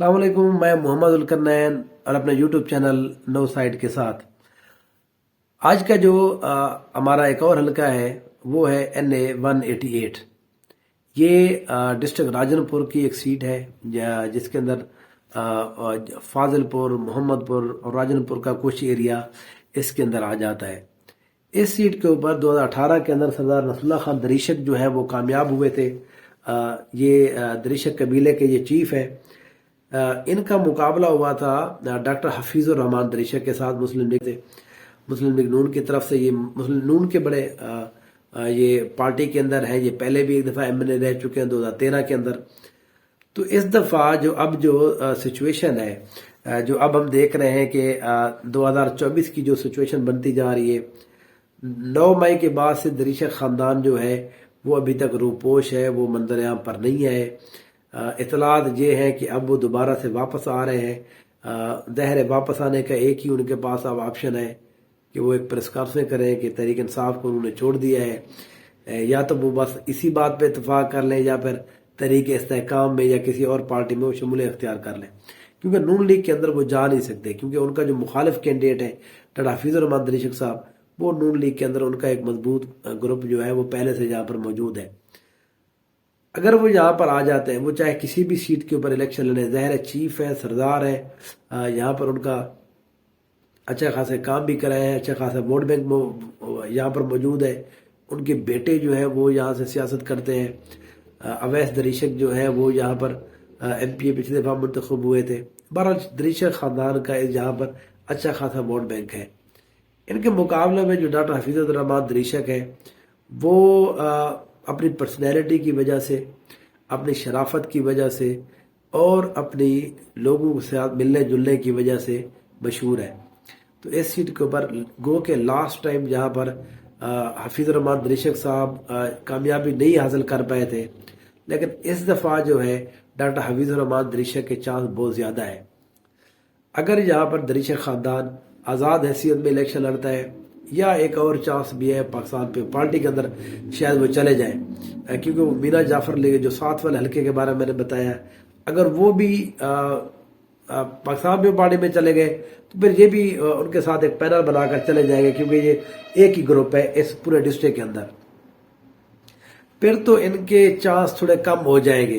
अस्सलाम वालेकुम। मैं मोहम्मद उलकरनैन और अपने यूट्यूब चैनल नो साइड के साथ आज का जो हमारा एक और हल्का है वो है NA 188। ये डिस्ट्रिक्ट राजनपुर की एक सीट है जिसके अंदर फाजिलपुर, मोहम्मदपुर और राजनपुर का कुछ एरिया इसके अंदर आ जाता है। इस सीट के ऊपर 2018 के अंदर सरदार नसरुल्लाह खान दरीशक जो है वो कामयाब हुए थे। ये दरीशक कबीले के ये चीफ है। इनका मुकाबला हुआ था डॉक्टर हफीजुर रहमान दरीशक के साथ। मुस्लिम लीग से, मुस्लिम लीग नून की तरफ से, ये मुस्लिम नून के बड़े ये पार्टी के अंदर है। ये पहले भी एक दफ़ा MNA रह चुके हैं 2013 के अंदर। तो इस दफ़ा जो सिचुएशन है, जो अब हम देख रहे हैं कि 2024 की जो सिचुएशन बनती जा रही है, 9 मई के बाद से दरीशक ख़ानदान जो है वो अभी तक रूपोश है, वो मंजर आम पर नहीं है। इतलात ये हैं कि अब वो दोबारा से वापस आ रहे हैं। ज़ाहिर वापस आने का एक ही उनके पास अब ऑप्शन है कि वो एक प्रेस कॉन्फ्रेंस करें कि तहरीक इंसाफ को उन्होंने छोड़ दिया है, या तो वो बस इसी बात पे इतफाक़ कर लें या फिर तहरीक इस्तेहकाम में या किसी और पार्टी में वो शमूलियत इख्तियार कर लें। क्योंकि नून लीग के अंदर वो जा नहीं सकते, क्योंकि उनका जो मुखालिफ कैंडिडेट है डॉक्टर हफीजुर रहमान दरीशक साहब, वो नून लीग के अंदर उनका एक मजबूत ग्रुप जो है वो पहले से यहाँ पर मौजूद है। अगर वो यहाँ पर आ जाते हैं, वो चाहे किसी भी सीट के ऊपर इलेक्शन लड़े, ज़ाहिर है चीफ है, सरदार है, यहाँ पर उनका अच्छा खासा काम भी कराए हैं, अच्छा खासा वोट बैंक यहाँ पर मौजूद है। उनके बेटे जो है वो यहाँ से सियासत करते हैं। अवैस दरीशक जो है वो यहाँ पर MPA पिछले दफा मुंतखब हुए थे। बहरहाल दरीशक ख़ानदान का यहाँ पर अच्छा खासा वोट बैंक है। इनके मुकाबले में जो डॉक्टर हफीजुर रहमान दरीशक है वो अपनी पर्सनैलिटी की वजह से, अपनी शराफत की वजह से और अपनी लोगों के साथ मिलने जुलने की वजह से मशहूर है। तो इस सीट के ऊपर गो के लास्ट टाइम जहाँ पर हफीजुर रहमान दरीशक साहब कामयाबी नहीं हासिल कर पाए थे, लेकिन इस दफ़ा जो है डॉक्टर हफीजुर रहमान दरीशक के चांस बहुत ज़्यादा है। अगर यहाँ पर दरीशक ख़ानदान आज़ाद हैसियत में इलेक्शन लड़ता है, या एक और चांस भी है पाकिस्तान पे पार्टी के अंदर शायद वो चले जाए, क्योंकि वो मीना जाफर ले जो 7 वाले हल्के के बारे में मैंने बताया, अगर वो भी पाकिस्तान पे पार्टी में चले गए तो फिर ये भी उनके साथ एक पैनल बनाकर चले जाएंगे, क्योंकि ये एक ही ग्रुप है इस पूरे डिस्ट्रिक्ट के अंदर। फिर तो इनके चांस थोड़े कम हो जाएंगे,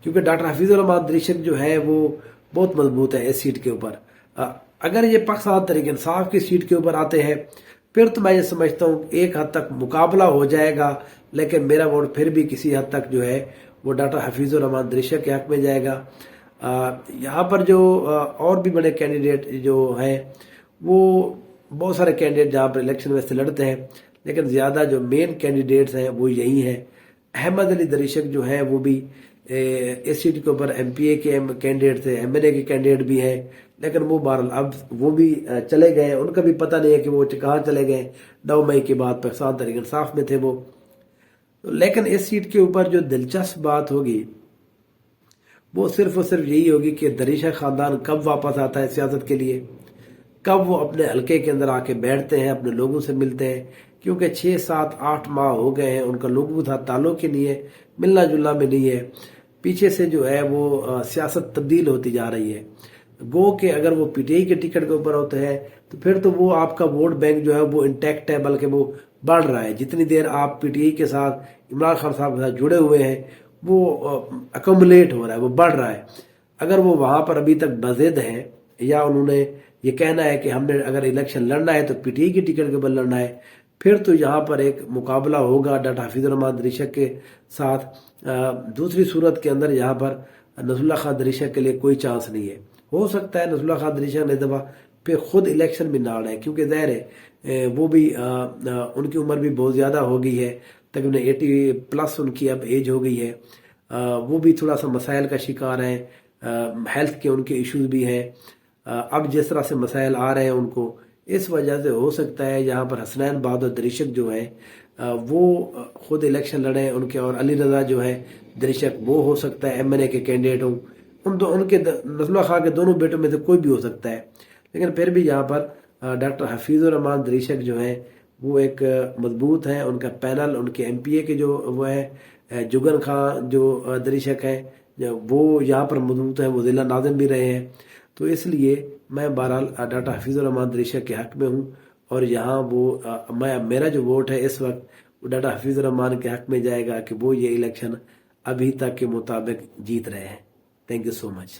क्योंकि डॉक्टर हफीजुर रहमान दरीशक जो है वो बहुत मजबूत है इस सीट के ऊपर। अगर ये पाकिस्तान तहरीक इंसाफ की सीट के ऊपर आते हैं फिर तो मैं ये समझता हूँ एक हद तक मुकाबला हो जाएगा, लेकिन मेरा वोट फिर भी किसी हद तक जो है वो डॉक्टर हफीजुर रहमान दरीशक के हक में जाएगा। यहाँ पर जो और भी बड़े कैंडिडेट जो हैं, वो बहुत सारे कैंडिडेट जहाँ पर इलेक्शन में से लड़ते हैं, लेकिन ज़्यादा जो मेन कैंडिडेट्स हैं वो यही हैं। अहमद अली दरीशक जो है वो भी इस सीट के ऊपर MPA के कैंडिडेट थे, MNA के कैंडिडेट भी हैं, लेकिन वो बहरहाल अब वो भी चले गए। उनका भी पता नहीं है कि वो कहाँ चले गए। 9 मई के बाद पाकिस्तान तहरीक इंसाफ में थे वो। लेकिन इस सीट के ऊपर जो दिलचस्प बात होगी वो सिर्फ और सिर्फ यही होगी कि दरीशक ख़ानदान कब वापस आता है सियासत के लिए, कब वो अपने हल्के के अंदर आके बैठते हैं, अपने लोगों से मिलते हैं। क्योंकि 6, 7, 8 माह हो गए हैं, उनका लोगों के साथ ताल्लुक ही नहीं है, मिलना जुलना में नहीं है। पीछे से जो है वो सियासत तब्दील होती जा रही है। गो के अगर वो PTI के टिकट के ऊपर होते हैं तो फिर तो वो आपका वोट बैंक जो है वो इंटैक्ट है, बल्कि वो बढ़ रहा है। जितनी देर आप PTI के साथ, इमरान खान साहब के साथ जुड़े हुए हैं, वो अकोमुलेट हो रहा है, वो बढ़ रहा है। अगर वो वहाँ पर अभी तक बज़िद हैं, या उन्होंने ये कहना है कि हमने अगर इलेक्शन लड़ना है तो PTI की टिकट के ऊपर लड़ना है, फिर तो यहाँ पर एक मुकाबला होगा डॉक्टर हफीजुर रहमान दरीशक के साथ। दूसरी सूरत के अंदर यहाँ पर नसरुल्लाह खान दरीशक के लिए कोई चांस नहीं है। हो सकता है नसरुल्लाह खान दरीशक ने दफा पे खुद इलेक्शन में ना लड़े, क्योंकि ज़ाहिर है वो भी उनकी उम्र भी बहुत ज़्यादा हो गई है, तकरीबन 80+ उनकी अब एज हो गई है। वो भी थोड़ा सा मसाइल का शिकार हैं, हेल्थ के उनके इश्यूज भी हैं। अब जिस तरह से मसाइल आ रहे हैं उनको, इस वजह से हो सकता है यहाँ पर हसनैन बहादुर दरीशक जो है वो खुद इलेक्शन लड़े उनके, और अली रजा जो है दरीशक वो हो सकता है MNA के कैंडिडेट हों। उनके नसरुल्लाह खान के दोनों बेटों में से कोई भी हो सकता है। लेकिन फिर भी यहाँ पर डॉक्टर हफीजुर रहमान दरीशक जो है वो एक मजबूत है। उनका पैनल, उनके MPA के जो वो है जुगन खान जो दरीशक है, وہ یہاں پر موجود ہیں، وہ ضلع ناظم بھی رہے ہیں، تو اس لیے میں بہرحال ڈاکٹر حفیظ الرحمان دریشہ کے حق میں ہوں، اور یہاں وہ میرا جو ووٹ ہے اس وقت وہ ڈاکٹر حفیظ الرحمان کے حق میں جائے گا کہ وہ یہ الیکشن ابھی تک کے مطابق جیت رہے ہیں. Thank you so much.